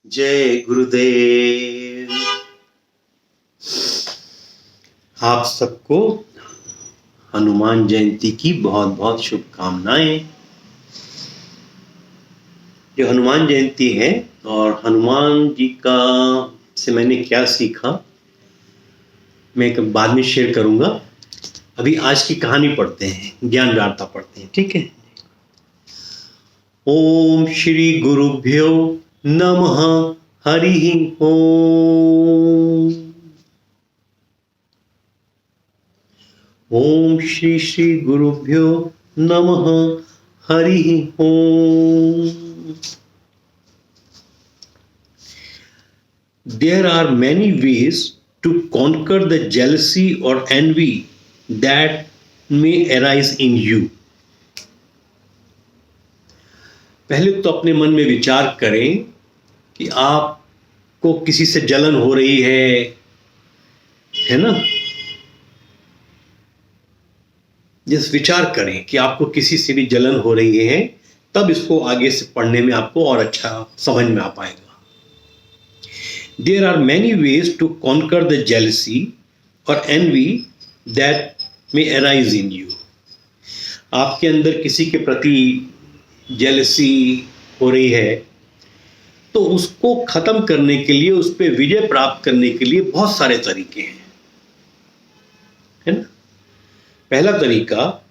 जय गुरुदेव। आप सबको हनुमान जयंती की बहुत बहुत शुभकामनाएं। जो हनुमान जयंती है और हनुमान जी का से मैंने क्या सीखा मैं एक बाद में शेयर करूंगा। अभी आज की कहानी पढ़ते हैं, ज्ञान वार्ता पढ़ते हैं, ठीक है। ओम श्री गुरुभ्यो नमः हरि ओम। ओम श्री श्री गुरुभ्यो नमः हरि ओम। There are many ways to conquer the jealousy or envy that may arise in you. पहले तो अपने मन में विचार करें कि आपको किसी से जलन हो रही है ना। जिस विचार करें कि आपको किसी से भी जलन हो रही है, तब इसको आगे से पढ़ने में आपको और अच्छा समझ में आ पाएगा। There are many ways to conquer the jealousy or envy that may arise in you. आपके अंदर किसी के प्रति जेलसी हो रही है तो उसको खत्म करने के लिए, उस पर विजय प्राप्त करने के लिए बहुत सारे तरीके हैं, है ना। पहला तरीका,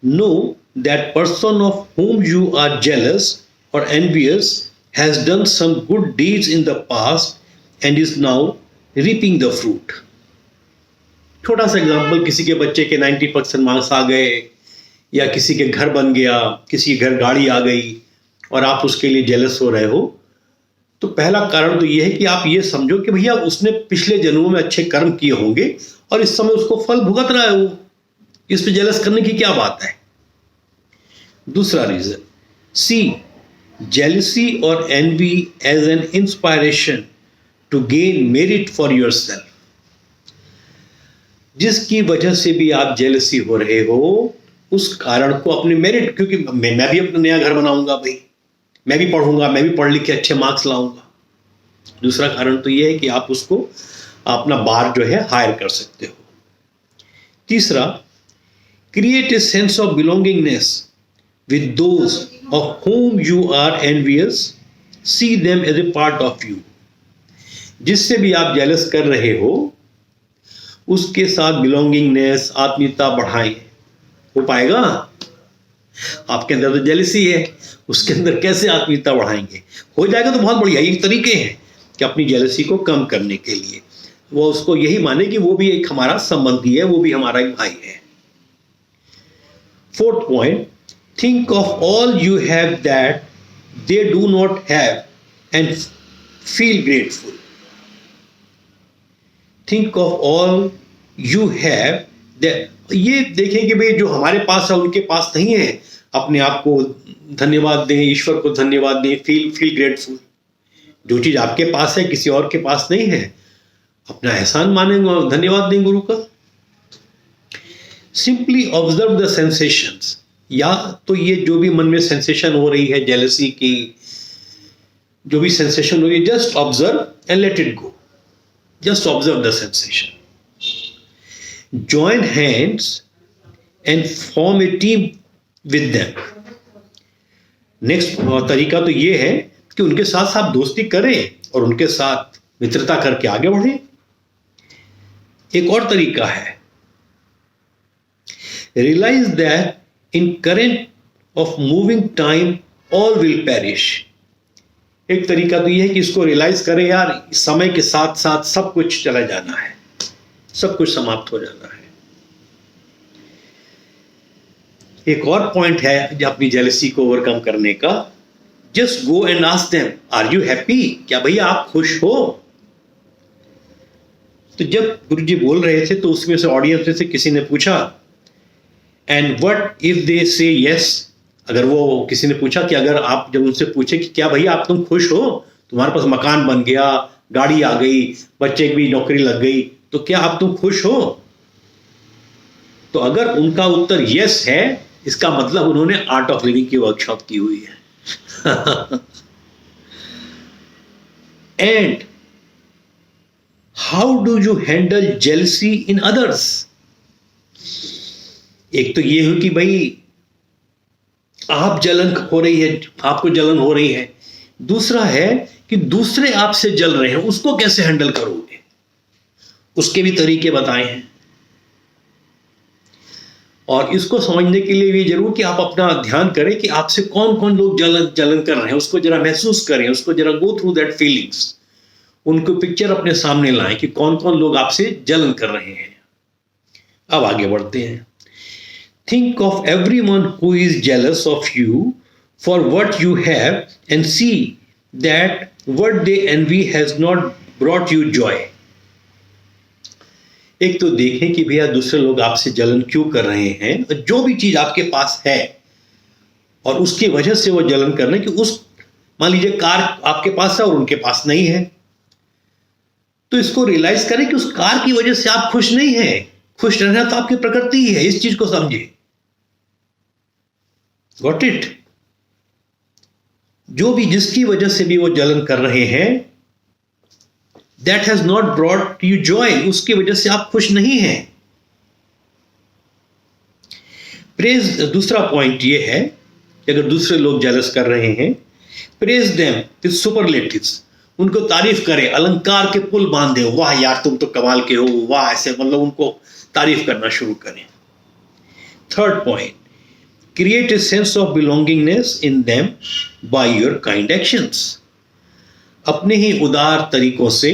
know that person of whom you are jealous or envious has done some good deeds in the past and is now reaping the fruit. छोटा सा एग्जांपल, किसी के बच्चे के 90% मार्क्स आ गए, या किसी के घर बन गया, किसी के घर गाड़ी आ गई और आप उसके लिए जेलस हो रहे हो, तो पहला कारण तो ये है कि आप ये समझो कि भैया उसने पिछले जन्मों में अच्छे कर्म किए होंगे और इस समय उसको फल भुगत रहा है, वो इस पे जेलस करने की क्या बात है। दूसरा रीजन, सी जेलसी और envy as an inspiration to gain merit for yourself. जिसकी वजह से भी आप जेलसी हो रहे हो, उस कारण को अपने मेरिट, क्योंकि मैं भी अपना नया घर बनाऊंगा भाई, मैं भी पढ़ूंगा, मैं भी पढ़ लिख के अच्छे मार्क्स लाऊंगा। दूसरा कारण तो यह है कि आप उसको अपना बार जो है हायर कर सकते हो। तीसरा, create a sense of belongingness with those of whom you are envious, see them as a part of you. जिससे भी आप जेलस कर रहे हो उसके साथ बिलोंगिंगनेस, आत्मीयता बढ़ाएं। हो पाएगा? आपके अंदर तो जेलसी है, उसके अंदर कैसे आत्मीयता बढ़ाएंगे? हो जाएगा तो बहुत बढ़िया। ये तरीके हैं कि अपनी जेलसी को कम करने के लिए वो उसको यही माने कि वो भी एक हमारा संबंधी है, वो भी हमारा एक भाई है। Fourth point, think of all you have that they do not have and feel grateful. Think of all you have that, ये देखें कि भाई जो हमारे पास है उनके पास नहीं है, अपने आप को धन्यवाद दें, ईश्वर को धन्यवाद दें, फील ग्रेटफुल। जो चीज आपके पास है किसी और के पास नहीं है, अपना एहसान मानेंगे और धन्यवाद दें गुरु का। सिंपली ऑब्जर्व द सेंसेशंस, या तो ये जो भी मन में सेंसेशन हो रही है जेलसी की, जो भी सेंसेशन हो रही है, just observe and let it go. Just observe the sensation. Join hands and form a team with them. Next तरीका तो ये है कि उनके साथ साथ दोस्ती करें और उनके साथ मित्रता करके आगे बढ़े। एक और तरीका है, realize that in current of moving time all will perish. एक तरीका तो ये है कि इसको रियलाइज करें, यार समय के साथ साथ सब कुछ चला जाना है, सब कुछ समाप्त हो जाना है। एक और पॉइंट है जो अपनी जेलसी को ओवरकम करने का, just go and ask them, are you happy? क्या भैया आप खुश हो? तो जब गुरुजी बोल रहे थे तो उसमें से ऑडियंस में से किसी ने पूछा, एंड व्हाट इफ दे से यस, अगर वो किसी ने पूछा कि अगर आप जब उनसे पूछे कि क्या भैया आप तुम खुश हो, तुम्हारे पास मकान बन गया, गाड़ी आ गई, बच्चे की भी नौकरी लग गई, तो क्या आप तुम खुश हो? तो अगर उनका उत्तर यस है, इसका मतलब उन्होंने आर्ट ऑफ लिविंग की वर्कशॉप की हुई है। And how do you handle jealousy in others? एक तो ये हो कि भाई आप जलन हो रही है, आपको जलन हो रही है। दूसरा है कि दूसरे आपसे जल रहे हैं, उसको कैसे हैंडल करोगे, उसके भी तरीके बताए हैं। और इसको समझने के लिए भी जरूर कि आप अपना ध्यान करें कि आपसे कौन कौन लोग जलन कर रहे हैं, उसको जरा महसूस करें, उसको जरा गो थ्रू दैट फीलिंग्स, उनको पिक्चर अपने सामने लाएं कि कौन कौन लोग आपसे जलन कर रहे हैं। अब आगे बढ़ते हैं। Think of everyone who is jealous of you for what you have and see that what they envy has not brought you joy. एक तो देखें कि भैया दूसरे लोग आपसे जलन क्यों कर रहे हैं, और जो भी चीज आपके पास है और उसकी वजह से वो जलन कर रहे हैं, कि उस मान लीजिए कार आपके पास है और उनके पास नहीं है, तो इसको रियलाइज करें कि उस कार की वजह से आप खुश नहीं हैं। खुश रहना तो आपकी प्रकृति ही है, इस चीज को समझे। Got it? जो भी जिसकी वजह से भी वो जलन कर रहे हैं, that has not brought you Joy, उसकी वजह से आप खुश नहीं हैं। प्रेज, दूसरा पॉइंट ये है कि अगर दूसरे लोग जेलस कर रहे हैं, प्रेज देम विद सुपरलेटिव्स, उनको तारीफ करें, अलंकार के पुल बांधे, वाह यार तुम तो कमाल के हो, वाह, ऐसे मतलब उनको तारीफ करना शुरू करें। Third point, create a sense of belongingness in them by your kind actions. अपने ही उदार तरीकों से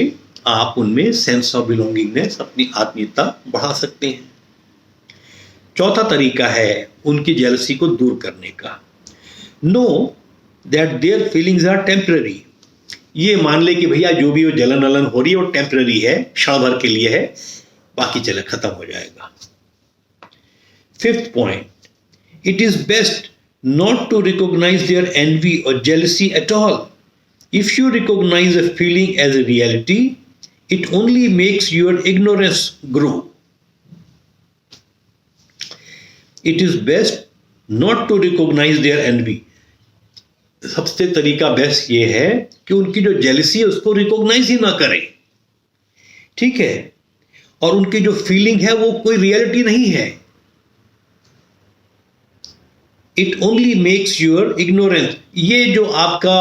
आप उनमें सेंस ऑफ बिलोंगिंगनेस, अपनी आत्मीयता बढ़ा सकते हैं। चौथा तरीका है उनकी जेलसी को दूर करने का। Know that their feelings are temporary, ये मान ले कि भैया जो भी वो जलन वलन हो रही है वो टेम्पररी है, क्षण भर के लिए है, बाकी चले खत्म हो जाएगा। Fifth point, it is best not to recognize their envy or jealousy at all. If you recognize a feeling as a reality, it only makes your ignorance grow. It is best not to recognize their envy. सबसे तरीका best ये है कि उनकी जो jealousy है उसको recognise ही ना करें, ठीक है, और उनकी जो फीलिंग है वो कोई रियलिटी नहीं है। It only makes your ignorance, ये जो आपका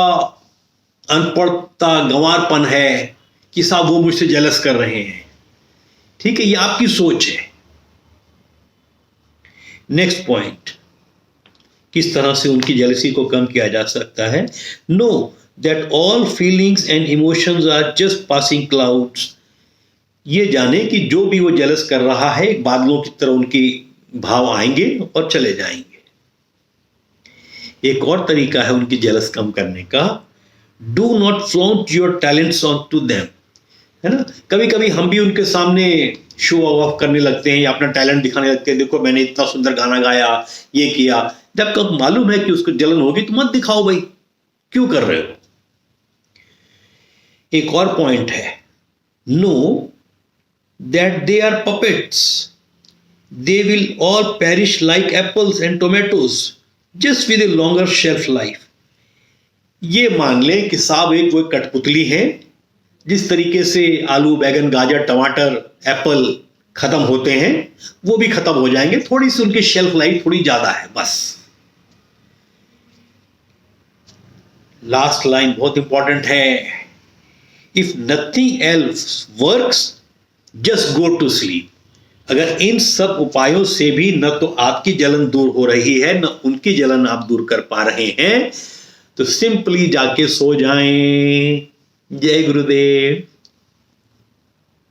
अनपढ़ता गंवारपन है कि साहब वो मुझसे जेलस कर रहे हैं, ठीक है, ये आपकी सोच है। नेक्स्ट पॉइंट, किस तरह से उनकी जेलसी को कम किया जा सकता है। Know that all feelings and emotions are just passing clouds, ये जाने कि जो भी वो जेलस कर रहा है बादलों की तरह उनके भाव आएंगे और चले जाएंगे। एक और तरीका है उनकी जेलस कम करने का, do not flaunt your talents on to them, है ना। कभी कभी हम भी उनके सामने शो ऑफ करने लगते हैं या अपना टैलेंट दिखाने लगते हैं, देखो मैंने इतना सुंदर गाना गाया, ये किया, जब कब मालूम है कि उसको जलन होगी तो मत दिखाओ भाई, क्यों कर रहे हो। एक और पॉइंट है, know that they are puppets, they will all perish like apples and tomatoes just with a longer shelf life. ये मान लें कि साहब एक वो कठपुतली है, जिस तरीके से आलू, बैगन, गाजर, टमाटर, एप्पल खत्म होते हैं वो भी खत्म हो जाएंगे, थोड़ी सी उनकी शेल्फ लाइफ थोड़ी ज्यादा है बस। लास्ट लाइन बहुत इंपॉर्टेंट है, if nothing else works just go to sleep. अगर इन सब उपायों से भी न तो आपकी जलन दूर हो रही है न उनकी जलन आप दूर कर पा रहे हैं, तो सिंपली जाके सो जाएं। जय गुरुदेव।